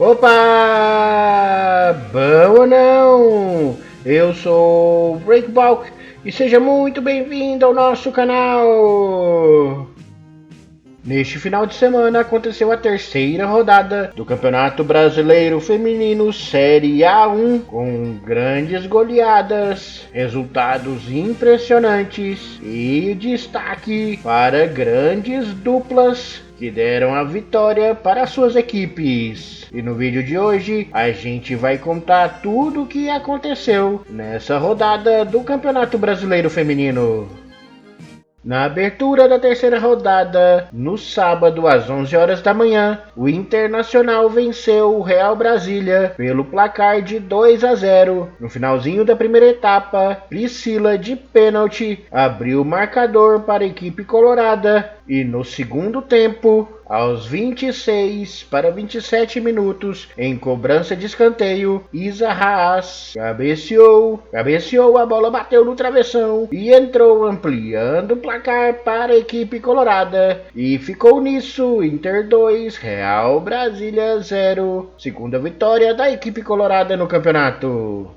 Opa! Bom ou não? Eu sou o Breakbalk e seja muito bem-vindo ao nosso canal! Neste final de semana aconteceu a terceira rodada do Campeonato Brasileiro Feminino Série A1 com grandes goleadas, resultados impressionantes e destaque para grandes duplas que deram a vitória para suas equipes. E no vídeo de hoje a gente vai contar tudo o que aconteceu nessa rodada do Campeonato Brasileiro Feminino. Na abertura da terceira rodada, no sábado às 11 horas da manhã, o Internacional venceu o Real Brasília pelo placar de 2-0. No finalzinho da primeira etapa, Priscila de pênalti abriu o marcador para a equipe colorada e no segundo tempo, aos 26 para 27 minutos, em cobrança de escanteio, Isa Haas cabeceou, a bola bateu no travessão e entrou ampliando o placar para a equipe colorada. E ficou nisso, Inter 2, Real Brasília 0, segunda vitória da equipe colorada no campeonato.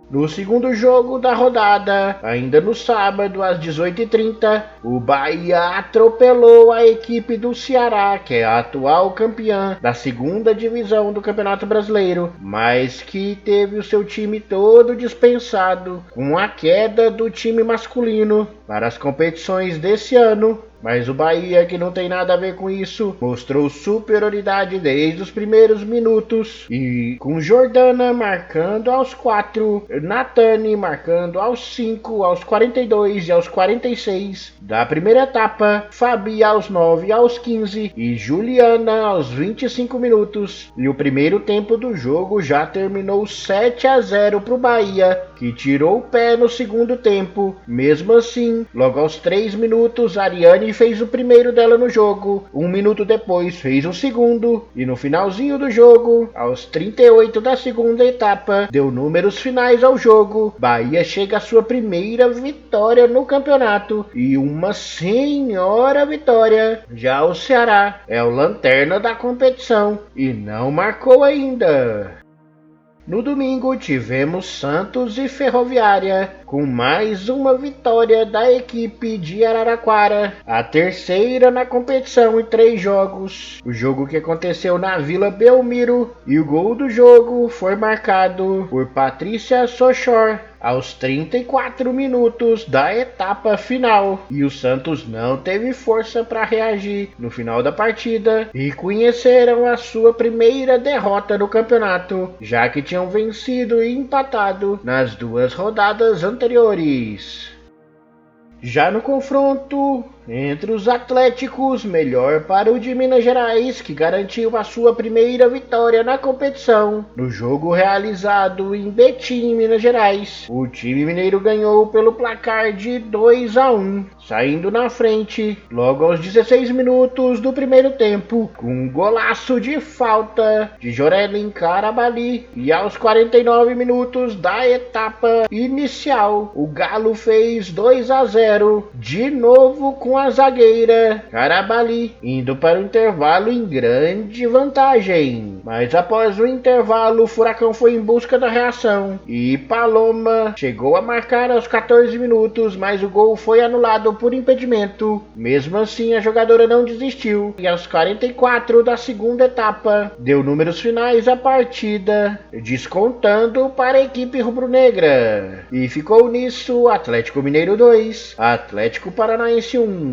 No segundo jogo da rodada, ainda no sábado às 18h30, o Bahia atropelou a equipe do Ceará, que é a atual campeã da segunda divisão do Campeonato Brasileiro, mas que teve o seu time todo dispensado com a queda do time masculino para as competições desse ano. Mas o Bahia, que não tem nada a ver com isso, mostrou superioridade desde os primeiros minutos e com Jordana marcando aos 4, Natane marcando aos 5, aos 42 e aos 46 da primeira etapa, Fabi aos 9 e aos 15 e Juliana aos 25 minutos. E o primeiro tempo do jogo já terminou 7-0 para o Bahia, que tirou o pé no segundo tempo. Mesmo assim, logo aos 3 minutos, Ariane fez o primeiro dela no jogo, 1 minuto depois fez o segundo, e no finalzinho do jogo, aos 38 da segunda etapa, deu números finais ao jogo. Bahia chega à sua primeira vitória no campeonato, e uma senhora vitória. Já o Ceará é o lanterna da competição, e não marcou ainda. No domingo tivemos Santos e Ferroviária, com mais uma vitória da equipe de Araraquara, a terceira na competição em 3 jogos. O jogo que aconteceu na Vila Belmiro, e o gol do jogo foi marcado por Patrícia Sochor aos 34 minutos da etapa final, e o Santos não teve força para reagir no final da partida e conheceram a sua primeira derrota no campeonato, já que tinham vencido e empatado nas 2 rodadas anteriores. Já no confronto entre os Atléticos, melhor para o de Minas Gerais, que garantiu a sua primeira vitória na competição. No jogo realizado em Betim, Minas Gerais, o time mineiro ganhou pelo placar de 2-1, saindo na frente logo aos 16 minutos do primeiro tempo, com um golaço de falta de Jorelin Carabali, e aos 49 minutos da etapa inicial, o Galo fez 2-0, de novo com a zagueira Carabali, indo para o intervalo em grande vantagem. Mas após o intervalo, o Furacão foi em busca da reação e Paloma chegou a marcar aos 14 minutos, mas o gol foi anulado por impedimento. Mesmo assim, a jogadora não desistiu e aos 44 da segunda etapa deu números finais à partida, descontando para a equipe rubro-negra. E ficou nisso Atlético Mineiro 2, Atlético Paranaense 1.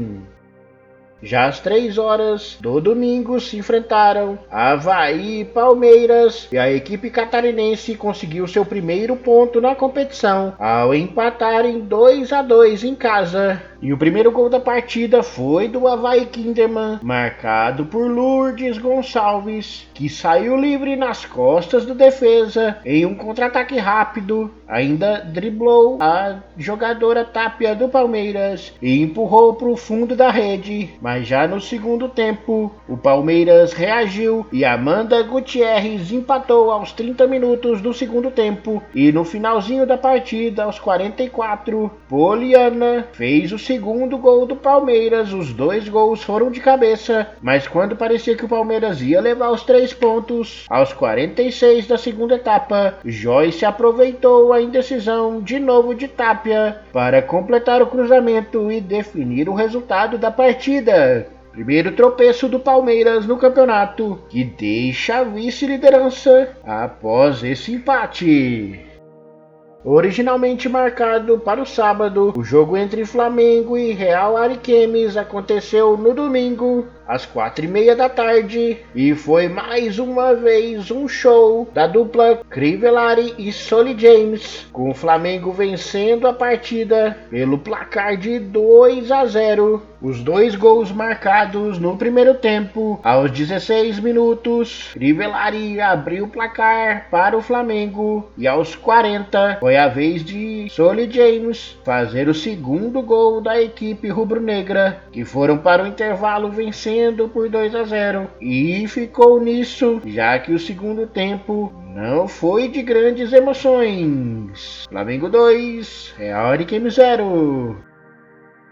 Já às 3 horas do domingo se enfrentaram Avaí e Palmeiras, e a equipe catarinense conseguiu seu primeiro ponto na competição ao empatar em 2-2 em casa. E o primeiro gol da partida foi do Avaí Kinderman, marcado por Lourdes Gonçalves, que saiu livre nas costas do defesa em um contra-ataque rápido, ainda driblou a jogadora Tapia do Palmeiras e empurrou para o fundo da rede, mas já no segundo tempo, o Palmeiras reagiu e Amanda Gutierrez empatou aos 30 minutos do segundo tempo e no finalzinho da partida, aos 44, Poliana fez o segundo gol do Palmeiras. Os dois gols foram de cabeça, mas quando parecia que o Palmeiras ia levar os 3 pontos, aos 46 da segunda etapa, Joyce aproveitou a indecisão de novo de Tapia para completar o cruzamento e definir o resultado da partida. Primeiro tropeço do Palmeiras no campeonato, que deixa a vice-liderança após esse empate. Originalmente marcado para o sábado, o jogo entre Flamengo e Real Ariquemes aconteceu no domingo, às 4:30 da tarde, e foi mais uma vez um show da dupla Crivellari e Solly James, com o Flamengo vencendo a partida pelo placar de 2-0. Os dois gols marcados no primeiro tempo, aos 16 minutos, Crivellari abriu o placar para o Flamengo e aos 40 foi a vez de Solly James fazer o segundo gol da equipe rubro-negra, que foram para o intervalo vencendo por 2-0, e ficou nisso, já que o segundo tempo não foi de grandes emoções. Flamengo 2, Real Ariquemes 0.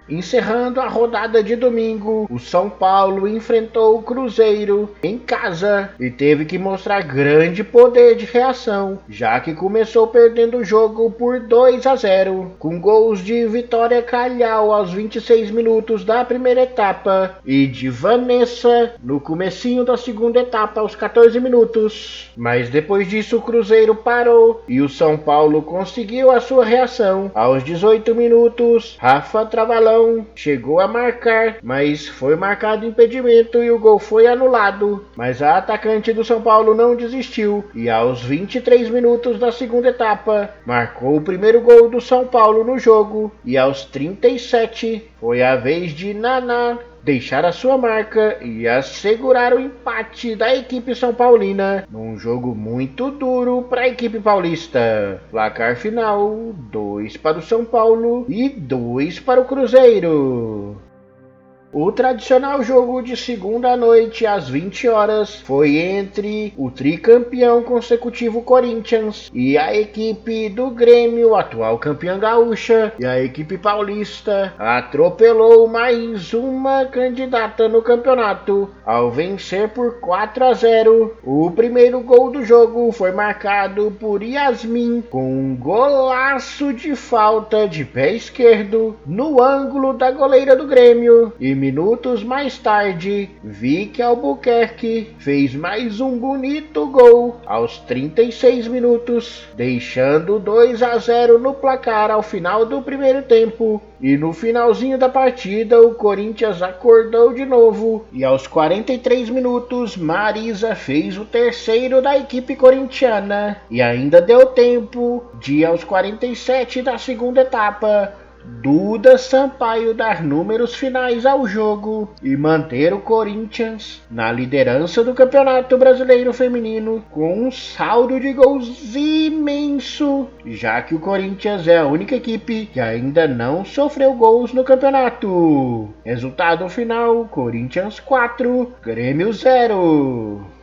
Encerrando a rodada de domingo, o São Paulo enfrentou o Cruzeiro em casa e teve que mostrar grande poder de reação, já que começou perdendo o jogo por 2-0, com gols de Vitória Calhau aos 26 minutos da primeira etapa e de Vanessa no comecinho da segunda etapa aos 14 minutos. Mas depois disso o Cruzeiro parou e o São Paulo conseguiu a sua reação. Aos 18 minutos, Rafa Travalão chegou a marcar, mas foi marcado impedimento e o gol foi anulado. Mas a atacante do São Paulo não desistiu e aos 23 minutos da segunda etapa marcou o primeiro gol do São Paulo no jogo, e aos 37 foi a vez de Naná deixar a sua marca e assegurar o empate da equipe São Paulina num jogo muito duro para a equipe paulista. Placar final: 2 para o São Paulo e 2 para o Cruzeiro. O tradicional jogo de segunda noite às 20 horas foi entre o tricampeão consecutivo Corinthians e a equipe do Grêmio, atual campeã gaúcha, e a equipe paulista atropelou mais uma candidata no campeonato ao vencer por 4-0. O primeiro gol do jogo foi marcado por Yasmin com um golaço de falta de pé esquerdo no ângulo da goleira do Grêmio, e minutos mais tarde, Vicky Albuquerque fez mais um bonito gol aos 36 minutos, deixando 2-0 no placar ao final do primeiro tempo. E no finalzinho da partida, o Corinthians acordou de novo e aos 43 minutos, Marisa fez o terceiro da equipe corintiana. E ainda deu tempo de, aos 47 da segunda etapa, Duda Sampaio dar números finais ao jogo e manter o Corinthians na liderança do Campeonato Brasileiro Feminino com um saldo de gols imenso, já que o Corinthians é a única equipe que ainda não sofreu gols no campeonato. Resultado final: Corinthians 4, Grêmio 0.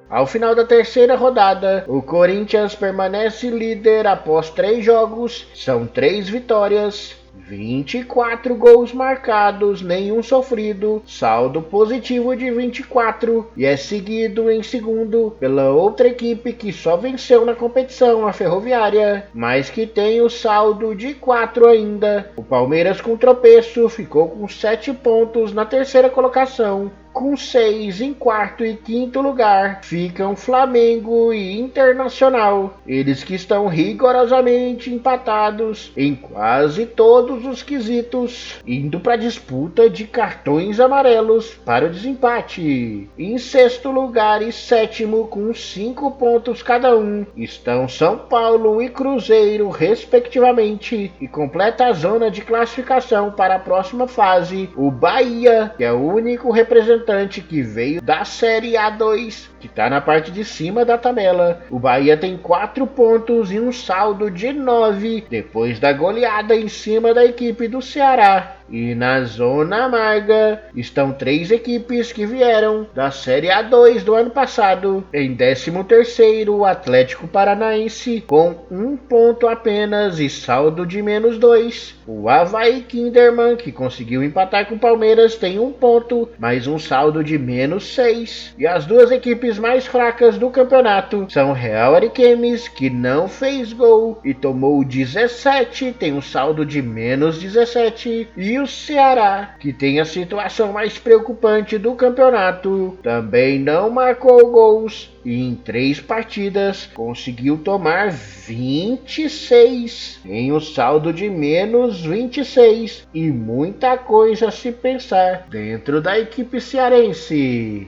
Ao final da terceira rodada, o Corinthians permanece líder após 3 jogos, são 3 vitórias, 24 gols marcados, nenhum sofrido, saldo positivo de 24, e é seguido em segundo pela outra equipe que só venceu na competição, a Ferroviária, mas que tem o saldo de 4 ainda. O Palmeiras, com tropeço, ficou com 7 pontos na terceira colocação. Com 6 em quarto e quinto lugar ficam Flamengo e Internacional, eles que estão rigorosamente empatados em quase todos os quesitos, indo para a disputa de cartões amarelos para o desempate. Em sexto lugar e sétimo, com 5 pontos cada um, estão São Paulo e Cruzeiro respectivamente, e completa a zona de classificação para a próxima fase o Bahia, que é o único representante que veio da Série A2 que está na parte de cima da tabela. O Bahia tem 4 pontos e um saldo de 9 depois da goleada em cima da equipe do Ceará. E na zona amarga estão 3 equipes que vieram da Série A2 do ano passado. Em 13º, o Atlético Paranaense com 1 ponto apenas e saldo de -2. O Avaí Kinderman, que conseguiu empatar com o Palmeiras, tem 1 ponto, mais um saldo de -6. E as duas equipes mais fracas do campeonato são Real Ariquemes, que não fez gol e tomou 17, tem um saldo de -17. E o Ceará, que tem a situação mais preocupante do campeonato, também não marcou gols e em 3 partidas conseguiu tomar 26 em um saldo de -26 e muita coisa a se pensar dentro da equipe cearense.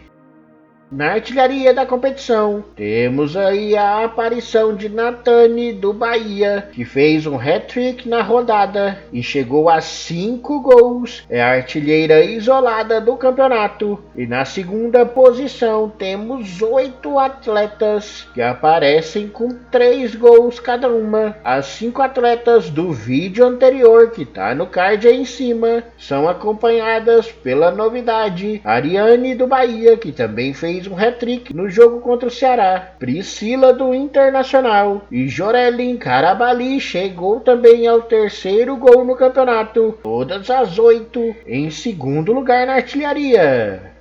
Na artilharia da competição, temos aí a aparição de Nathani do Bahia, que fez um hat-trick na rodada e chegou a 5 gols. É a artilheira isolada do campeonato. E na segunda posição temos 8 atletas que aparecem com 3 gols cada uma. As 5 atletas do vídeo anterior, que está no card aí em cima, são acompanhadas pela novidade Ariane do Bahia, que também fez um hat-trick no jogo contra o Ceará. Priscila do Internacional e Jorelin Carabali chegou também ao 3º gol no campeonato, todas as 8 em segundo lugar na artilharia.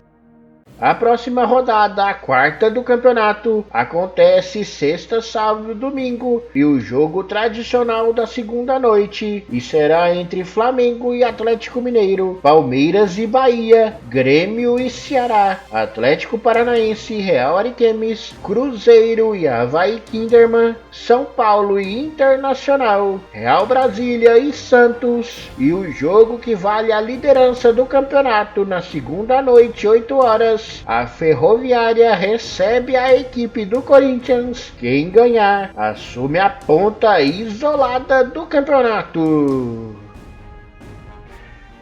A próxima rodada, a 4ª do campeonato, acontece sexta, sábado e domingo, e o jogo tradicional da segunda noite, e será entre Flamengo e Atlético Mineiro, Palmeiras e Bahia, Grêmio e Ceará, Atlético Paranaense e Real Ariquemes, Cruzeiro e Avaí Kinderman, São Paulo e Internacional, Real Brasília e Santos, e o jogo que vale a liderança do campeonato na segunda noite, 8 horas, a Ferroviária recebe a equipe do Corinthians. Quem ganhar assume a ponta isolada do campeonato.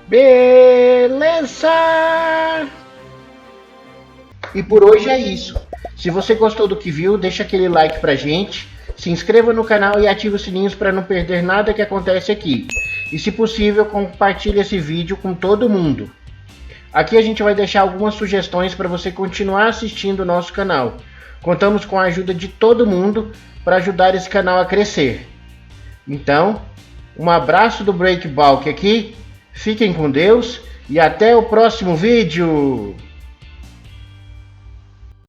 Beleza! E por hoje é isso. Se você gostou do que viu, deixa aquele like pra gente, se inscreva no canal e ative os sininhos para não perder nada que acontece aqui. E se possível, compartilhe esse vídeo com todo mundo. Aqui a gente vai deixar algumas sugestões para você continuar assistindo o nosso canal. Contamos com a ajuda de todo mundo para ajudar esse canal a crescer. Então, um abraço do Breakbalk aqui, fiquem com Deus e até o próximo vídeo!